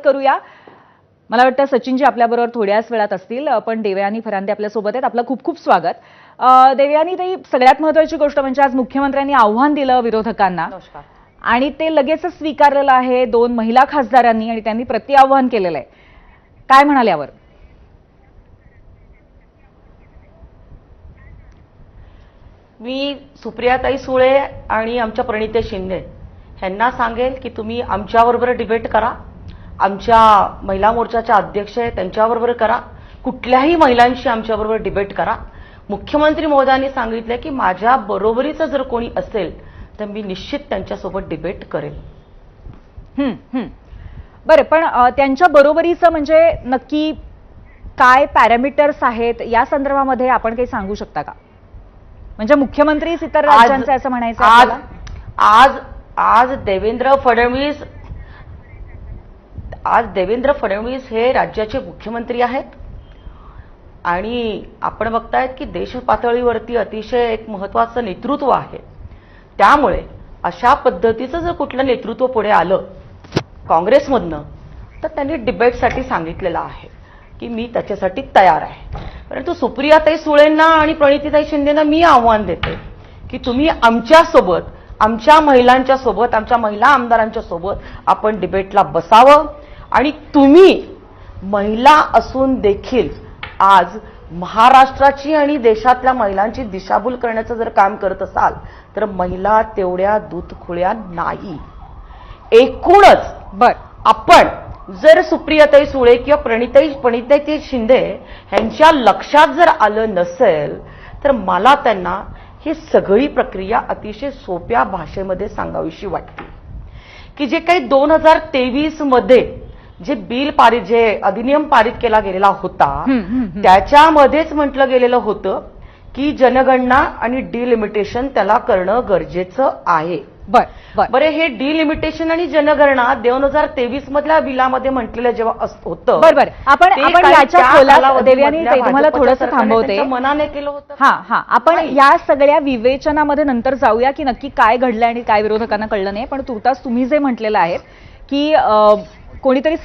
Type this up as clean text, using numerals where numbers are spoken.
करूया। मला वाटतं सचिनजी आपल्याबरोबर थोड्याच वेळात असतील, पण देवयानी फरांदे आपल्यासोबत आहेत। आपलं खूप खूप स्वागत। देवयानी ताई, सगळ्यात महत्त्वाची गोष्ट म्हणजे आज मुख्यमंत्र्यांनी आव्हान दिलं विरोधकांना आणि ते लगेचच स्वीकारलेलं आहे 2 महिला खासदारांनी आणि त्यांनी प्रतिआव्हान केलेलं आहे। काय म्हणाल यावर? मी सुप्रियाताई सुळे आणि आमच्या प्रणिती शिंदे यांना सांगेल की तुम्ही आमच्याबरोबर डिबेट करा, आमच्या महिला मोर्चाच्या अध्यक्ष आहेत त्यांच्याबरोबर करा, कुठल्याही महिलांशी आमच्याबरोबर डिबेट करा। मुख्यमंत्री महोदयांनी सांगितलं की माझ्या बरोबरीचं जर कोणी असेल तर मी निश्चित त्यांच्यासोबत डिबेट करेल। बरं, पण त्यांच्या बरोबरीचं म्हणजे नक्की काय पॅरामीटर्स आहेत या संदर्भामध्ये आपण काही सांगू शकता का? म्हणजे मुख्यमंत्रीच इतर राज्यांचे असं म्हणायचं आपल्याला? आज देवेंद्र फडणवीस हे राज्याचे मुख्यमंत्री आहेत आणि आपण बघतायत की देश पातळीवरती अतिशय एक महत्त्वाचं नेतृत्व आहे। त्यामुळे अशा पद्धतीचं जर कुठलं नेतृत्व पुढे आलं काँग्रेसमधनं तर त्यांनी डिबेटसाठी सांगितलेलं आहे की मी त्याच्यासाठी तयार आहे। परंतु सुप्रियाताई सुळेंना आणि प्रणितीताई शिंदेंना मी आव्हान देते की तुम्ही आमच्यासोबत, आमच्या महिलांच्या सोबत, आमच्या महिला आमदारांच्या सोबत आपण डिबेटला बसावं आणि तुम्ही महिला असून देखील आज महाराष्ट्राची आणि देशातल्या महिलांची दिशाभूल करण्याचं जर काम करत असाल तर महिला तेवढ्या दूधखुळ्या नाही। एकूणच आपण जर सुप्रियाताई सुळे किंवा प्रणितीताई शिंदे यांच्या लक्षात जर आलं नसेल तर मला त्यांना ही सगळी प्रक्रिया अतिशय सोप्या भाषेमध्ये सांगावीशी वाटते की जे काही 2023 मध्ये जे अधिनियम पारित केला गेलेला होता त्याच्यामध्येच म्हटलं गेलेलं होतं की जनगणना आणि डिलिमिटेशन त्याला करणं गरजेचं आहे। बरं, हे डिलिमिटेशन आणि जनगणना 2023 मधल्या बिलामध्ये म्हटलेलं जेव्हा होतं, बरोबर, आपण याच्या खोलात देवयानी ताई तुम्हाला थोडंसं थांबवते, मनाने केलं होतं। आपण या सगळ्या विवेचनामध्ये नंतर जाऊया की नक्की काय घडलं आणि काय विरोधकांना कळलं नाही, पण तुर्तास तुम्ही जे म्हटलेलं आहे की कोणीतरी